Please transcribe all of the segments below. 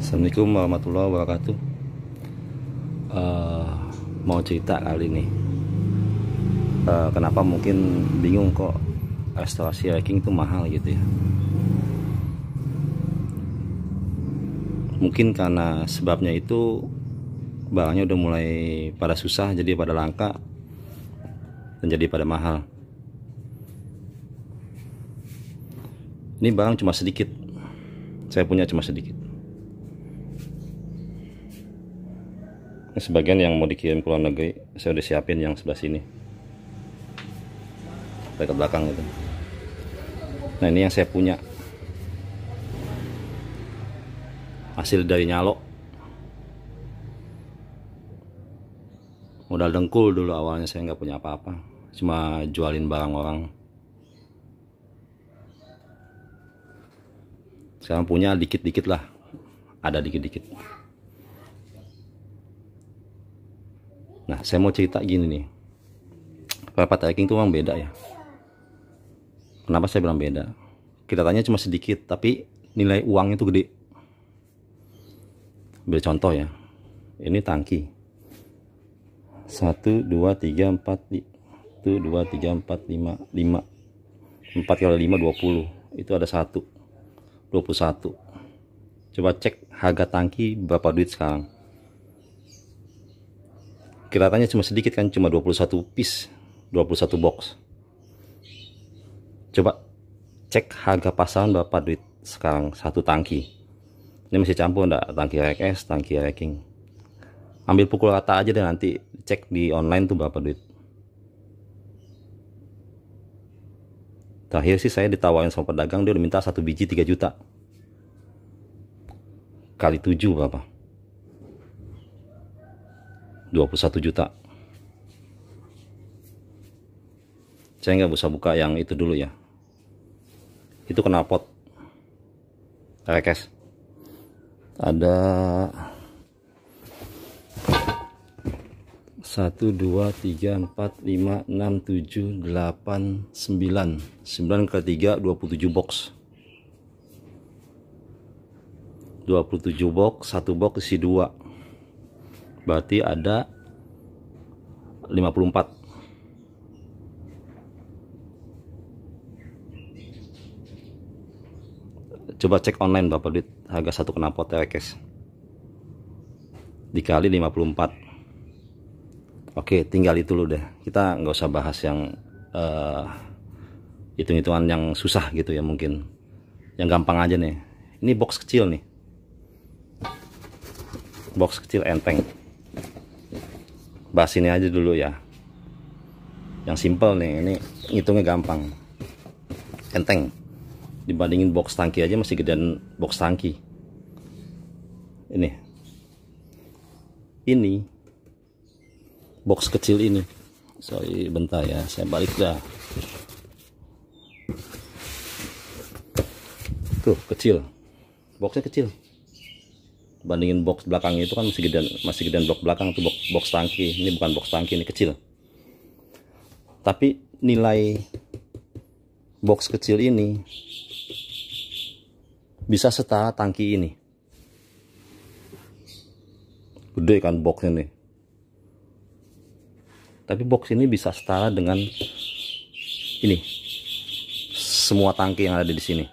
Assalamualaikum warahmatullahi wabarakatuh. Mau cerita kali ini, kenapa mungkin bingung kok restorasi racking itu mahal gitu ya. Mungkin karena sebabnya itu barangnya udah mulai pada susah, jadi pada langka dan jadi pada mahal. Ini barang cuma sedikit, saya punya cuma sedikit. Sebagian yang mau dikirim ke luar negeri saya udah siapin yang sebelah sini, dekat belakang itu. Nah, ini yang saya punya, hasil dari nyalo, modal dengkul. Dulu awalnya saya nggak punya apa-apa, cuma jualin barang orang. Sekarang punya dikit-dikit lah, ada dikit-dikit. Nah, saya mau cerita gini nih, rapat tracking itu memang beda ya. Kenapa saya bilang beda? Kita tanya cuma sedikit, tapi nilai uangnya itu gede. Ambil contoh ya, ini tangki 1, 2, 3, 4, 1, 2, 3, 4, 5, 5, 4 kali 5, 20. Itu ada 1, 21. Coba cek harga tangki berapa duit sekarang. Kelihatannya cuma sedikit kan, cuma 21 piece, 21 box. Coba cek harga pasaran berapa duit sekarang satu tangki. Ini masih campur enggak, tangki RX, tangki racking. Ambil pukul rata aja deh, nanti cek di online tuh berapa duit. Terakhir sih saya ditawarin sama pedagang, dia udah minta 1 biji 3 juta. Kali 7 berapa? 21 juta. Saya nggak bisa buka yang itu dulu ya. Itu knalpot RX. Ada 1, 2, 3, 4, 5, 6, 7, 8, 9. 9 kali 3, 27 box. 27 box, satu box isi 2. Berarti ada 54. Coba cek online berapa duit harga satu knalpot RX dikali 54. Oke, tinggal itu dulu deh, kita nggak usah bahas yang hitung-hitungan yang susah gitu ya. Mungkin yang gampang aja nih. Ini box kecil nih, box kecil enteng. Bahas ini aja dulu ya, yang simple nih. Ini ngitungnya gampang, enteng. Dibandingin box tangki aja masih gedean box tangki. Ini box kecil ini. Sorry, bentar ya, saya balik dah. Tuh, kecil, boxnya kecil. Bandingin box belakang itu kan masih gedean box belakang tuh, box tangki. Ini bukan box tangki, ini kecil. Tapi nilai box kecil ini bisa setara tangki ini. Gede kan boxnya nih. Tapi box ini bisa setara dengan ini, semua tangki yang ada di sini.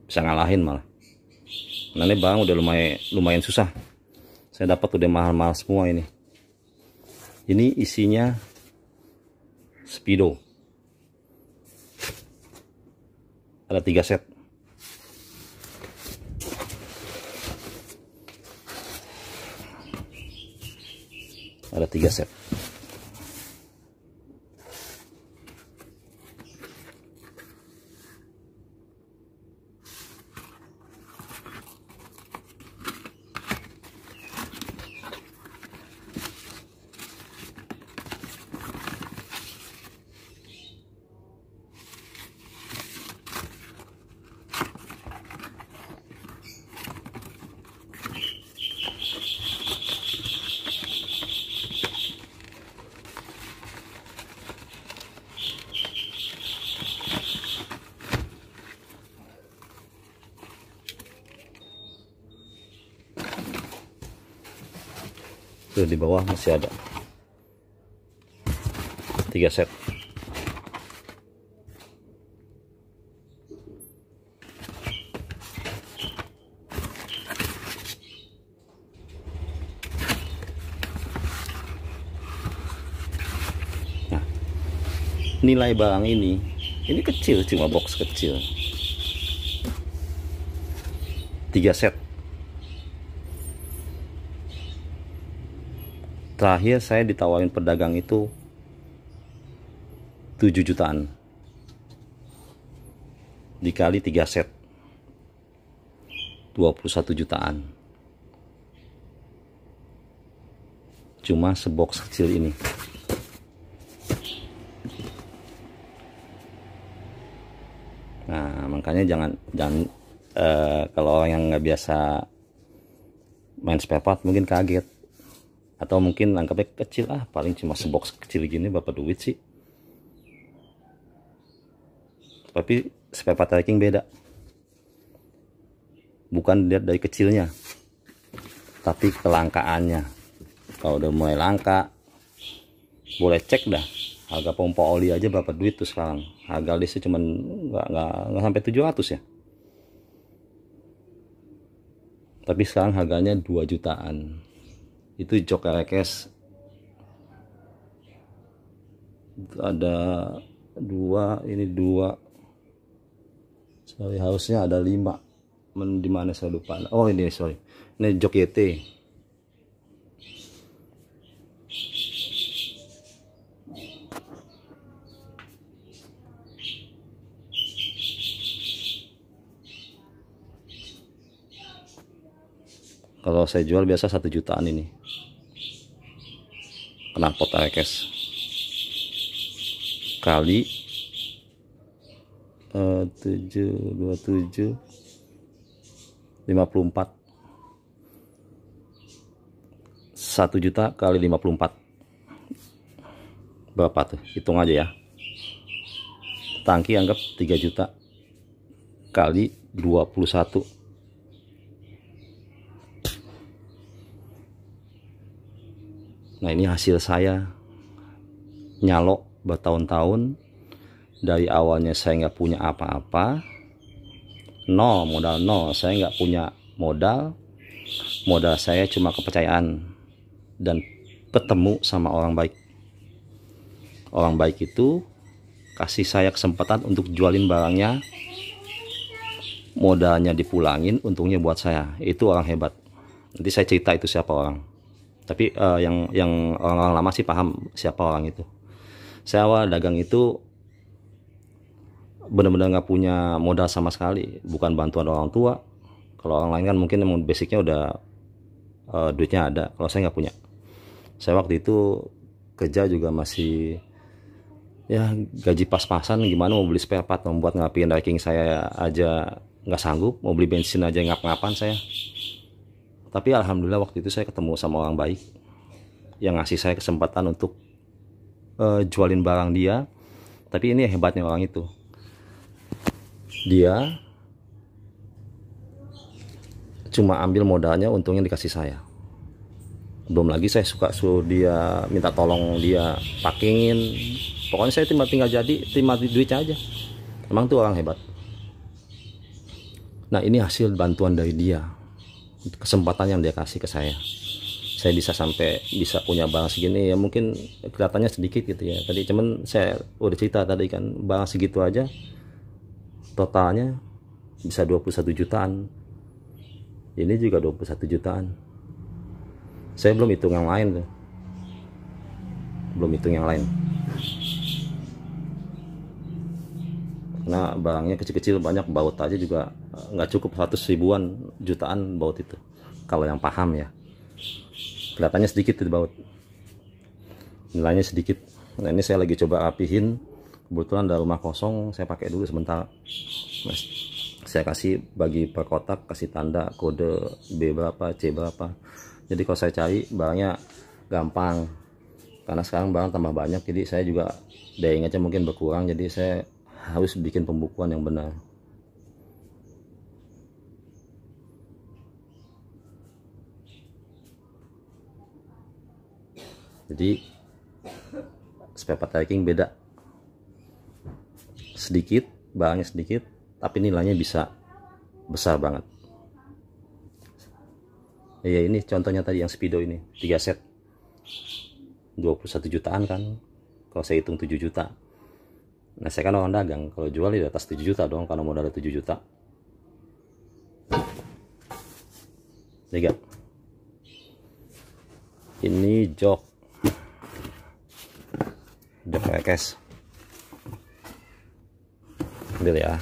Bisa ngalahin malah. Nah, ini barang udah lumayan susah. Saya dapat udah mahal-mahal semua ini. Ini isinya Speedo. Ada 3 set. Ada 3 set. Tuh di bawah masih ada 3 set. Nah, nilai barang ini kecil, cuma box kecil. 3 set. Terakhir saya ditawarin pedagang itu 7 jutaan dikali 3 set 21 jutaan cuma sebox kecil ini. Nah makanya jangan kalau orang yang nggak biasa main spare part mungkin kaget, atau mungkin anggapnya kecil, paling cuma sebox kecil gini berapa duit sih. Tapi spare part tracking beda, bukan dilihat dari kecilnya tapi kelangkaannya. Kalau udah mulai langka boleh cek dah harga pompa oli aja berapa duit tuh sekarang. Harga listnya cuman nggak sampai 700 ya, tapi sekarang harganya 2 jutaan. Itu jok rekes ada 2, ini 2, sorry harusnya ada 5. Di mana saya lupa. Oh ini sorry, ini jok YT. Kalau saya jual biasa 1 jutaan ini. Knalpot rekes kali 727 54, 1 juta kali 54 berapa tuh, hitung aja ya. Tangki anggap 3 juta kali 21. Nah ini hasil saya nyalok bertahun-tahun. Dari awalnya saya nggak punya apa-apa, nol modal, saya nggak punya modal saya cuma kepercayaan dan ketemu sama orang baik. Orang baik itu kasih saya kesempatan untuk jualin barangnya, modalnya dipulangin, untungnya buat saya. Itu orang hebat. Nanti saya cerita itu siapa orang, tapi yang orang-orang lama sih paham siapa orang itu. Saya awal dagang itu benar-benar nggak punya modal sama sekali, bukan bantuan orang tua. Kalau orang lain kan mungkin emang basicnya udah duitnya ada. Kalau saya nggak punya. Saya waktu itu kerja juga masih ya gaji pas-pasan, gimana mau beli spare part, membuat ngapin racking saya aja nggak sanggup, mau beli bensin aja ngap-ngapan saya. Tapi alhamdulillah waktu itu saya ketemu sama orang baik yang ngasih saya kesempatan untuk jualin barang dia. Tapi ini hebatnya orang itu, dia cuma ambil modalnya, untungnya dikasih saya. Belum lagi saya suka suruh dia, minta tolong dia packingin. Pokoknya saya tinggal terima duitnya aja. Emang tuh orang hebat. Nah ini hasil bantuan dari dia, kesempatan yang dia kasih ke saya. Saya bisa punya barang segini ya, mungkin kelihatannya sedikit gitu ya tadi, cuman saya udah cerita tadi kan, barang segitu aja totalnya bisa 21 jutaan. Ini juga 21 jutaan. Saya belum hitung yang lain tuh. Belum hitung yang lain. Karena barangnya kecil-kecil banyak, baut aja juga nggak cukup 100 ribuan, jutaan baut itu. Kalau yang paham ya. Kelihatannya sedikit itu baut. Nilainya sedikit. Nah ini saya lagi coba rapihin. Kebetulan ada rumah kosong, saya pakai dulu sebentar. Saya kasih bagi per kotak, kasih tanda kode B berapa, C berapa. Jadi kalau saya cari barangnya gampang. Karena sekarang barang tambah banyak, jadi saya juga daya ingatnya mungkin berkurang. Jadi saya harus bikin pembukuan yang benar. Jadi spare part Daikin beda sedikit, barangnya sedikit, tapi nilainya bisa besar banget. Ya ini contohnya tadi yang Speedo ini 3 set 21 jutaan kan, kalau saya hitung 7 juta. Nah saya kan orang dagang, kalau jual di atas 7 juta dong, karena modalnya 7 juta. Lihat, ini jok rekes, ambil ya.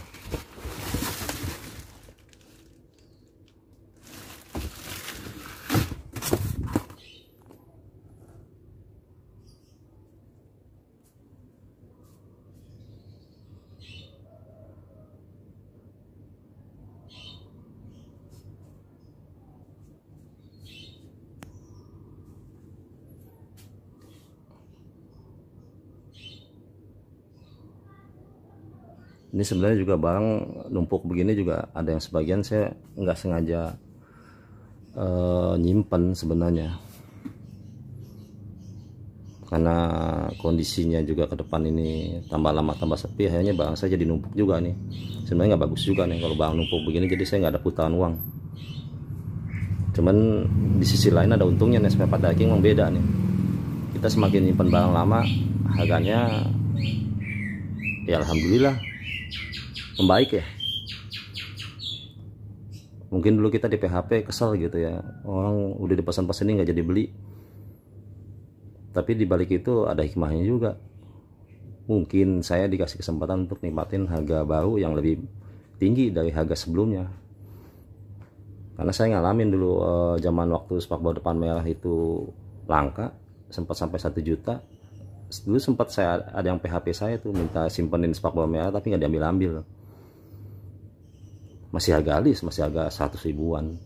Ini sebenarnya juga barang numpuk begini juga ada yang sebagian saya nggak sengaja nyimpen sebenarnya, karena kondisinya juga ke depan ini tambah lama tambah sepi, akhirnya barang saya jadi numpuk juga nih. Sebenarnya nggak bagus juga nih kalau barang numpuk begini, jadi saya nggak ada putaran uang. Cuman di sisi lain ada untungnya nih, spare part Daikin memang beda nih. Kita semakin nyimpen barang lama, harganya ya alhamdulillah membaik ya. Mungkin dulu kita di PHP kesel gitu ya, orang udah dipesan-pesan ini nggak jadi beli. Tapi dibalik itu ada hikmahnya juga. Mungkin saya dikasih kesempatan untuk nikmatin harga baru yang lebih tinggi dari harga sebelumnya. Karena saya ngalamin dulu zaman waktu spakbor depan merah itu langka, sempat sampai 1 juta. Dulu sempat saya ada yang PHP saya tuh minta simpenin spakbor merah tapi nggak diambil-ambil. Masih harga alis, masih harga 100 ribuan.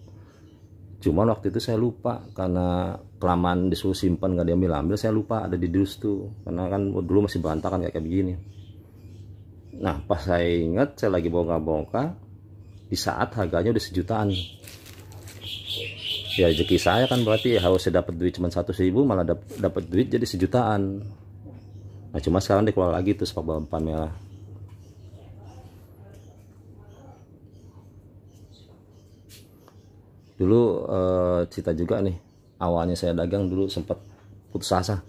Cuman waktu itu saya lupa, karena kelamaan disuruh simpan nggak diambil-ambil, saya lupa ada di dus tuh, karena kan dulu masih berantakan kayak begini. Nah pas saya ingat, saya lagi bongkar-bongkar di saat harganya udah 1 jutaan. Ya rezeki saya kan, berarti harus saya dapat duit cuma 100 ribu, malah dapat duit jadi 1 jutaan. Nah cuma sekarang dikeluar lagi tuh spakbor depan merah. Dulu cerita juga nih, awalnya saya dagang dulu sempat putus asa,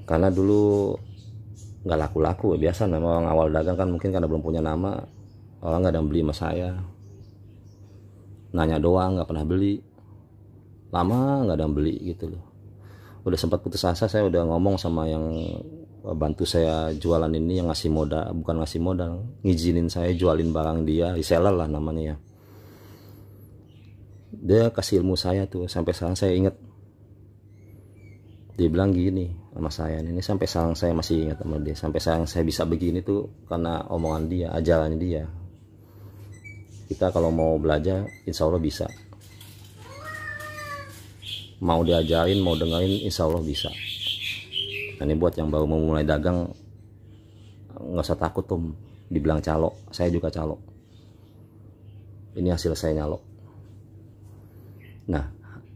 karena dulu nggak laku-laku. Biasa memang orang awal dagang kan, mungkin karena belum punya nama, orang nggak ada yang beli sama saya, nanya doang nggak pernah beli, lama nggak ada yang beli gitu loh. Udah sempat putus asa, saya udah ngomong sama yang bantu saya jualan ini, yang ngasih modal, bukan ngasih modal, ngizinin saya jualin barang dia, reseller lah namanya ya. Dia kasih ilmu saya tuh, sampai sekarang saya ingat. Dia bilang gini sama saya, ini sampai sekarang saya masih ingat sama dia. Sampai sekarang saya bisa begini tuh karena omongan dia, ajarannya dia. Kita kalau mau belajar insya Allah bisa, mau diajarin, mau dengerin, insya Allah bisa. Nah, ini buat yang baru mau mulai dagang, nggak usah takut tuh dibilang calo. Saya juga calo, ini hasil saya nyalo. Nah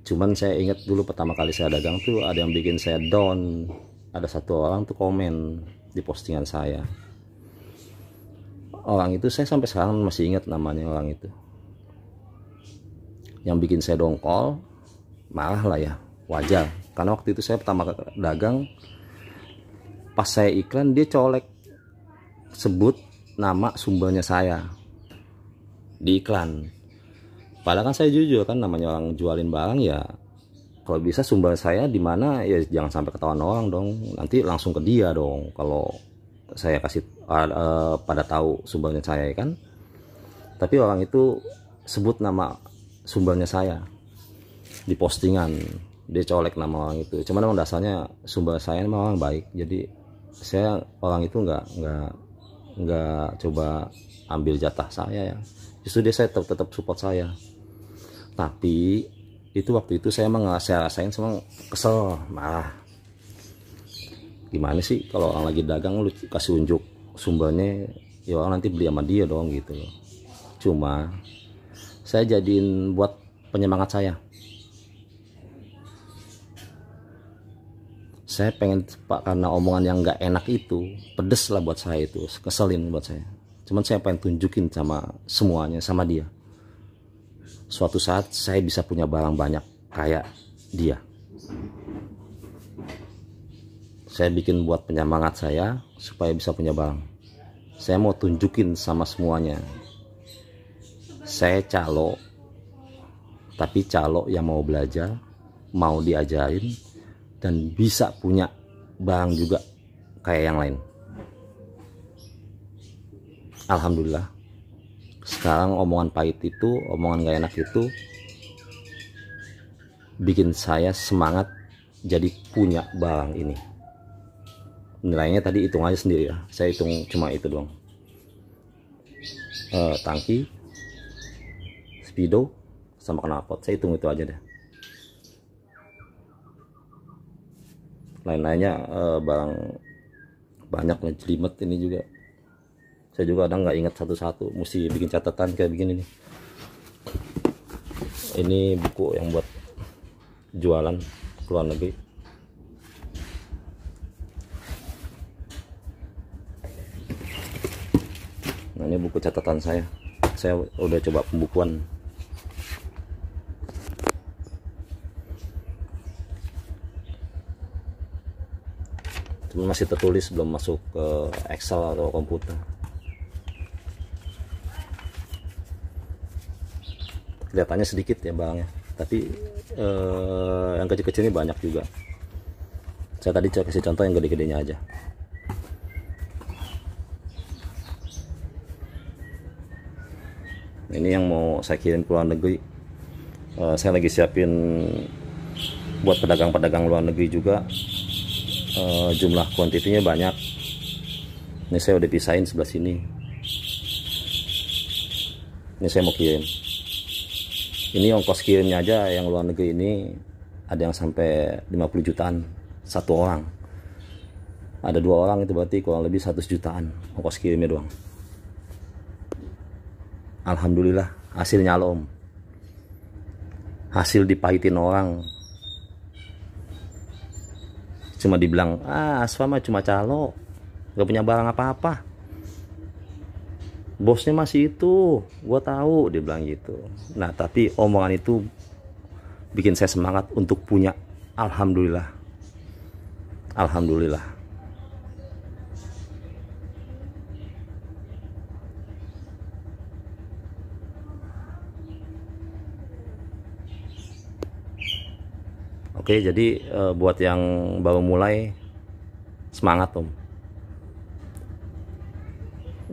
cuman saya ingat dulu pertama kali saya dagang tuh ada yang bikin saya down. Ada satu orang tuh komen di postingan saya. Orang itu saya sampai sekarang masih ingat namanya orang itu. Yang bikin saya dongkol, marah lah ya, wajar. Karena waktu itu saya pertama dagang, pas saya iklan dia colek sebut nama sumbernya saya di iklan. Padahal kan saya jujur kan, namanya orang jualin barang ya, kalau bisa sumber saya di mana ya jangan sampai ketahuan orang dong. Nanti langsung ke dia dong kalau saya kasih pada tahu sumbernya saya kan. Tapi orang itu sebut nama sumbernya saya di postingan, dia colek nama orang itu. Cuman memang dasarnya sumber saya memang orang baik, jadi saya orang itu nggak coba ambil jatah saya ya. Justru dia saya tetap support saya. Tapi itu waktu itu saya emang rasain semang kesel, marah. Gimana sih kalau orang lagi dagang lu kasih unjuk sumbernya, ya orang nanti beli sama dia dong gitu loh. Cuma saya jadiin buat penyemangat saya. Saya pengen Pak, karena omongan yang nggak enak itu pedes lah buat saya, itu keselin buat saya. Cuman saya pengen tunjukin sama semuanya, sama dia, suatu saat saya bisa punya barang banyak kayak dia. Saya bikin buat penyemangat saya supaya bisa punya barang. Saya mau tunjukin sama semuanya, saya calo, tapi calo yang mau belajar, mau diajarin, dan bisa punya barang juga kayak yang lain. Alhamdulillah, sekarang omongan pahit itu, omongan gak enak itu bikin saya semangat jadi punya barang ini. Nilainya tadi hitung aja sendiri ya, saya hitung cuma itu doang. Tangki, speedo, sama knalpot, saya hitung itu aja deh. Lain-lainnya barang banyak nih, jelimet ini juga. Saya juga kadang nggak ingat satu-satu, mesti bikin catatan kayak begini nih. Ini buku yang buat jualan ke luar negeri. Nah, ini buku catatan saya udah coba pembukuan. Cuman masih tertulis, belum masuk ke Excel atau komputer. Kelihatannya sedikit ya barangnya, tapi yang kecil-kecil ini banyak juga. Saya tadi kasih contoh yang gede-gedenya aja. Ini yang mau saya kirim ke luar negeri. Saya lagi siapin buat pedagang-pedagang luar negeri juga. Jumlah kuantitinya banyak. Ini saya udah pisahin sebelah sini. Ini saya mau kirim. Ini ongkos kirimnya aja yang luar negeri ini ada yang sampai 50 jutaan satu orang. Ada 2 orang, itu berarti kurang lebih 100 jutaan ongkos kirimnya doang. Alhamdulillah, hasilnya loh om. Hasil dipahitin orang. Cuma dibilang, Asfa mah cuma calo, gak punya barang apa-apa. Bosnya masih itu, gua tahu, dia bilang gitu. Nah, tapi omongan itu bikin saya semangat untuk punya. Alhamdulillah. Alhamdulillah. Oke, jadi buat yang baru mulai, semangat om.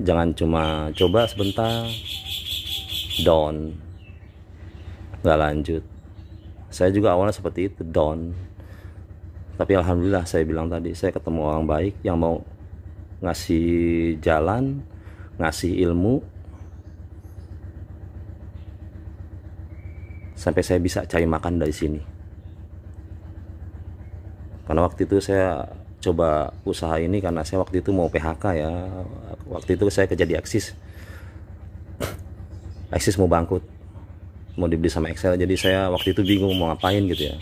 Jangan cuma coba sebentar, down, nggak lanjut. Saya juga awalnya seperti itu, down. Tapi alhamdulillah, saya bilang tadi, saya ketemu orang baik yang mau ngasih jalan, ngasih ilmu, sampai saya bisa cari makan dari sini. Karena waktu itu saya coba usaha ini karena saya waktu itu mau PHK ya. Waktu itu saya kerja di Axis. Axis mau bangkrut, mau dibeli sama Excel. Jadi saya waktu itu bingung mau ngapain gitu ya.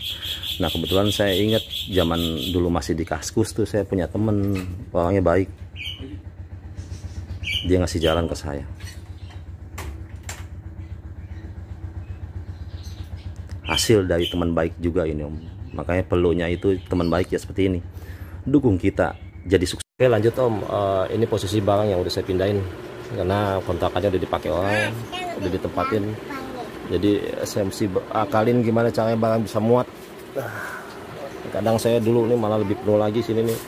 Nah, kebetulan saya ingat zaman dulu masih di Kaskus tuh, saya punya temen, orangnya baik. Dia ngasih jalan ke saya. Hasil dari teman baik juga ini om. Makanya perlunya itu teman baik ya seperti ini, dukung kita jadi sukses. Oke, lanjut om. Ini posisi barang yang udah saya pindahin karena kontrakannya udah dipakai orang, udah ditempatin. Jadi saya mesti akalin gimana caranya barang bisa muat. Kadang saya dulu nih malah lebih penuh lagi sini nih.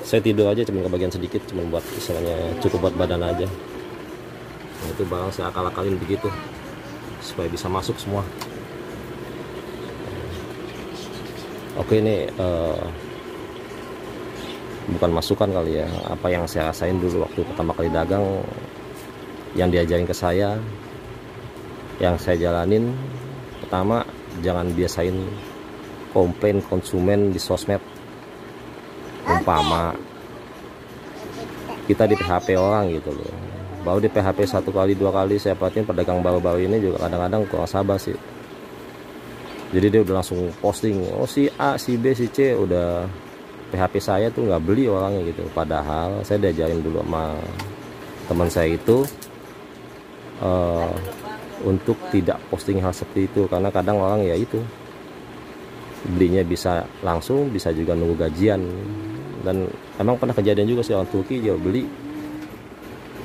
Saya tidur aja cuma kebagian sedikit, cuma buat istilahnya cukup buat badan aja. Nah, itu barang saya akal-akalin begitu supaya bisa masuk semua. Oke, ini bukan masukan kali ya, apa yang saya rasain dulu waktu pertama kali dagang, yang diajarin ke saya, yang saya jalanin. Pertama, jangan biasain komplain konsumen di sosmed. Umpama kita di PHP orang gitu loh, baru di PHP 1 kali 2 kali. Saya perhatiin pedagang baru-baru ini juga kadang-kadang kurang sabar sih. Jadi dia udah langsung posting, oh si A, si B, si C udah HP saya tuh nggak beli orangnya gitu. Padahal saya diajarin dulu sama teman saya itu untuk tidak posting hal seperti itu, karena kadang orang ya itu belinya bisa langsung, bisa juga nunggu gajian. Dan emang pernah kejadian juga sih, orang Turki dia beli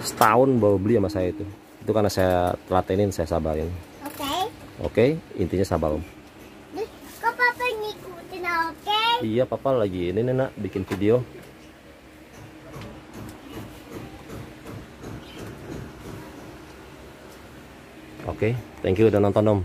setahun baru beli sama saya itu karena saya telatenin, saya sabarin. Oke, intinya sabar Om. Kok papa ngikutin, oke? Iya, papa lagi ini nih nak, bikin video. Oke, thank you udah nonton Om.